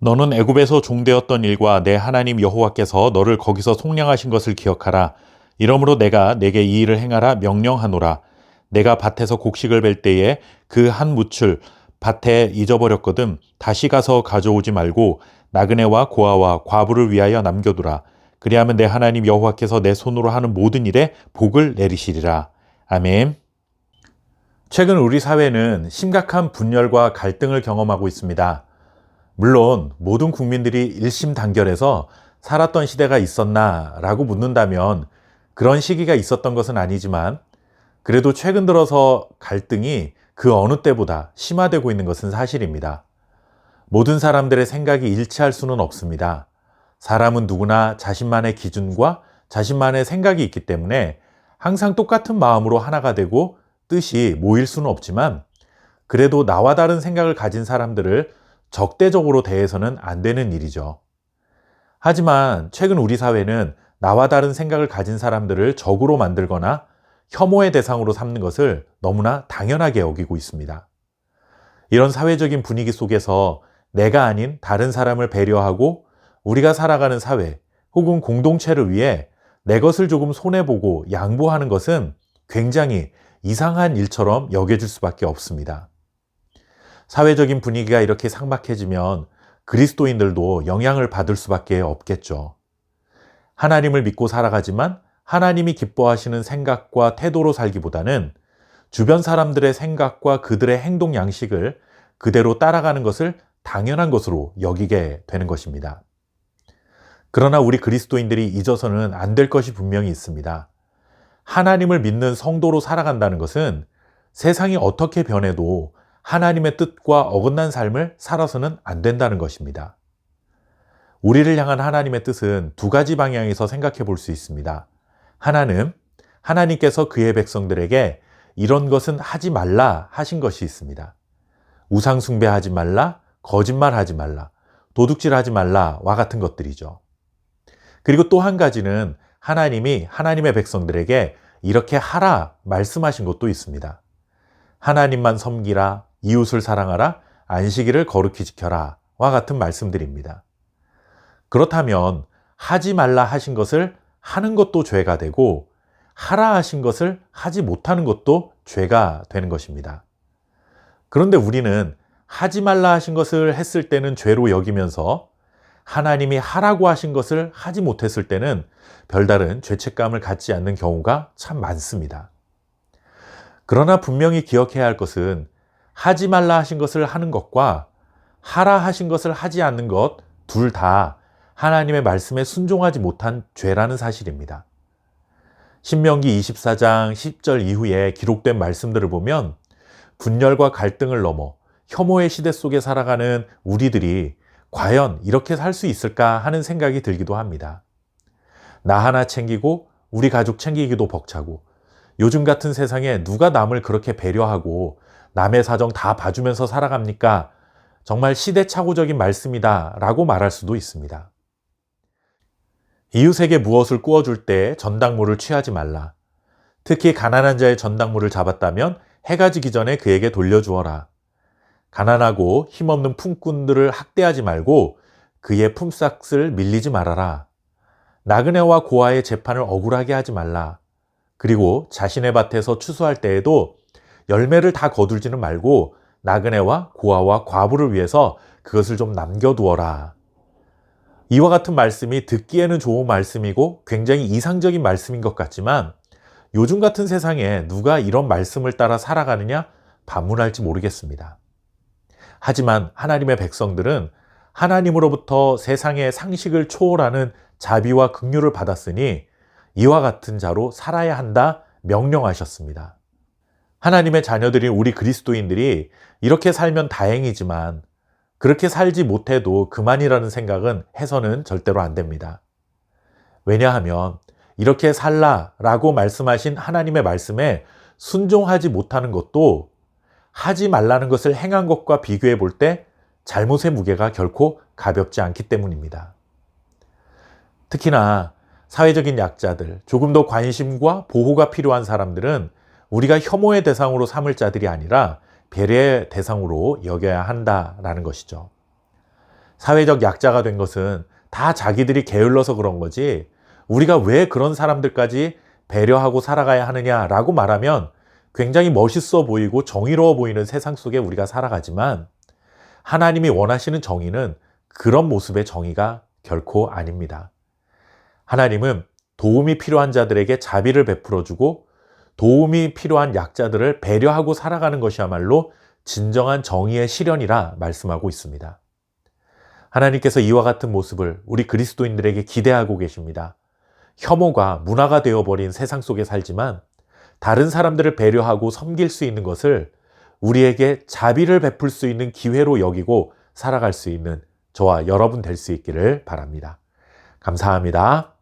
너는 애굽에서 종되었던 일과 내 하나님 여호와께서 너를 거기서 속량하신 것을 기억하라. 이러므로 내가 내게 이 일을 행하라 명령하노라. 내가 밭에서 곡식을 벨 때에 그 한 뭇을 밭에 잊어버렸거든. 다시 가서 가져오지 말고 나그네와 고아와 과부를 위하여 남겨두라. 그리하면 내 하나님 여호와께서 내 손으로 하는 모든 일에 복을 내리시리라. 아멘. 최근 우리 사회는 심각한 분열과 갈등을 경험하고 있습니다. 물론 모든 국민들이 일심단결해서 살았던 시대가 있었나 라고 묻는다면 그런 시기가 있었던 것은 아니지만 그래도 최근 들어서 갈등이 그 어느 때보다 심화되고 있는 것은 사실입니다. 모든 사람들의 생각이 일치할 수는 없습니다. 사람은 누구나 자신만의 기준과 자신만의 생각이 있기 때문에 항상 똑같은 마음으로 하나가 되고 뜻이 모일 수는 없지만 그래도 나와 다른 생각을 가진 사람들을 적대적으로 대해서는 안 되는 일이죠. 하지만 최근 우리 사회는 나와 다른 생각을 가진 사람들을 적으로 만들거나 혐오의 대상으로 삼는 것을 너무나 당연하게 여기고 있습니다. 이런 사회적인 분위기 속에서 내가 아닌 다른 사람을 배려하고 우리가 살아가는 사회 혹은 공동체를 위해 내 것을 조금 손해보고 양보하는 것은 굉장히 이상한 일처럼 여겨질 수밖에 없습니다. 사회적인 분위기가 이렇게 상박해지면 그리스도인들도 영향을 받을 수밖에 없겠죠. 하나님을 믿고 살아가지만 하나님이 기뻐하시는 생각과 태도로 살기보다는 주변 사람들의 생각과 그들의 행동 양식을 그대로 따라가는 것을 당연한 것으로 여기게 되는 것입니다. 그러나 우리 그리스도인들이 잊어서는 안 될 것이 분명히 있습니다. 하나님을 믿는 성도로 살아간다는 것은 세상이 어떻게 변해도 하나님의 뜻과 어긋난 삶을 살아서는 안 된다는 것입니다. 우리를 향한 하나님의 뜻은 두 가지 방향에서 생각해 볼 수 있습니다. 하나는 하나님께서 그의 백성들에게 이런 것은 하지 말라 하신 것이 있습니다. 우상 숭배하지 말라, 거짓말하지 말라, 도둑질하지 말라와 같은 것들이죠. 그리고 또 한 가지는 하나님이 하나님의 백성들에게 이렇게 하라 말씀하신 것도 있습니다. 하나님만 섬기라, 이웃을 사랑하라, 안식일을 거룩히 지켜라 와 같은 말씀들입니다. 그렇다면 하지 말라 하신 것을 하는 것도 죄가 되고 하라 하신 것을 하지 못하는 것도 죄가 되는 것입니다. 그런데 우리는 하지 말라 하신 것을 했을 때는 죄로 여기면서 하나님이 하라고 하신 것을 하지 못했을 때는 별다른 죄책감을 갖지 않는 경우가 참 많습니다. 그러나 분명히 기억해야 할 것은 하지 말라 하신 것을 하는 것과 하라 하신 것을 하지 않는 것 둘 다 하나님의 말씀에 순종하지 못한 죄라는 사실입니다. 신명기 24장 10절 이후에 기록된 말씀들을 보면 분열과 갈등을 넘어 혐오의 시대 속에 살아가는 우리들이 과연 이렇게 살 수 있을까 하는 생각이 들기도 합니다. 나 하나 챙기고 우리 가족 챙기기도 벅차고 요즘 같은 세상에 누가 남을 그렇게 배려하고 남의 사정 다 봐주면서 살아갑니까? 정말 시대착오적인 말씀이다 라고 말할 수도 있습니다. 이웃에게 무엇을 구워줄 때 전당물을 취하지 말라. 특히 가난한 자의 전당물을 잡았다면 해가 지기 전에 그에게 돌려주어라. 가난하고 힘없는 품꾼들을 학대하지 말고 그의 품삯을 밀리지 말아라. 나그네와 고아의 재판을 억울하게 하지 말라. 그리고 자신의 밭에서 추수할 때에도 열매를 다 거둘지는 말고 나그네와 고아와 과부를 위해서 그것을 좀 남겨두어라. 이와 같은 말씀이 듣기에는 좋은 말씀이고 굉장히 이상적인 말씀인 것 같지만 요즘 같은 세상에 누가 이런 말씀을 따라 살아가느냐 반문할지 모르겠습니다. 하지만 하나님의 백성들은 하나님으로부터 세상의 상식을 초월하는 자비와 긍휼을 받았으니 이와 같은 자로 살아야 한다 명령하셨습니다. 하나님의 자녀들인 우리 그리스도인들이 이렇게 살면 다행이지만 그렇게 살지 못해도 그만이라는 생각은 해서는 절대로 안 됩니다. 왜냐하면 이렇게 살라라고 말씀하신 하나님의 말씀에 순종하지 못하는 것도 하지 말라는 것을 행한 것과 비교해 볼 때 잘못의 무게가 결코 가볍지 않기 때문입니다. 특히나 사회적인 약자들, 조금 더 관심과 보호가 필요한 사람들은 우리가 혐오의 대상으로 삼을 자들이 아니라 배려의 대상으로 여겨야 한다라는 것이죠. 사회적 약자가 된 것은 다 자기들이 게을러서 그런 거지, 우리가 왜 그런 사람들까지 배려하고 살아가야 하느냐라고 말하면 굉장히 멋있어 보이고 정의로워 보이는 세상 속에 우리가 살아가지만, 하나님이 원하시는 정의는 그런 모습의 정의가 결코 아닙니다. 하나님은 도움이 필요한 자들에게 자비를 베풀어주고 도움이 필요한 약자들을 배려하고 살아가는 것이야말로 진정한 정의의 실현이라 말씀하고 있습니다. 하나님께서 이와 같은 모습을 우리 그리스도인들에게 기대하고 계십니다. 혐오가 문화가 되어버린 세상 속에 살지만 다른 사람들을 배려하고 섬길 수 있는 것을 우리에게 자비를 베풀 수 있는 기회로 여기고 살아갈 수 있는 저와 여러분 될 수 있기를 바랍니다. 감사합니다.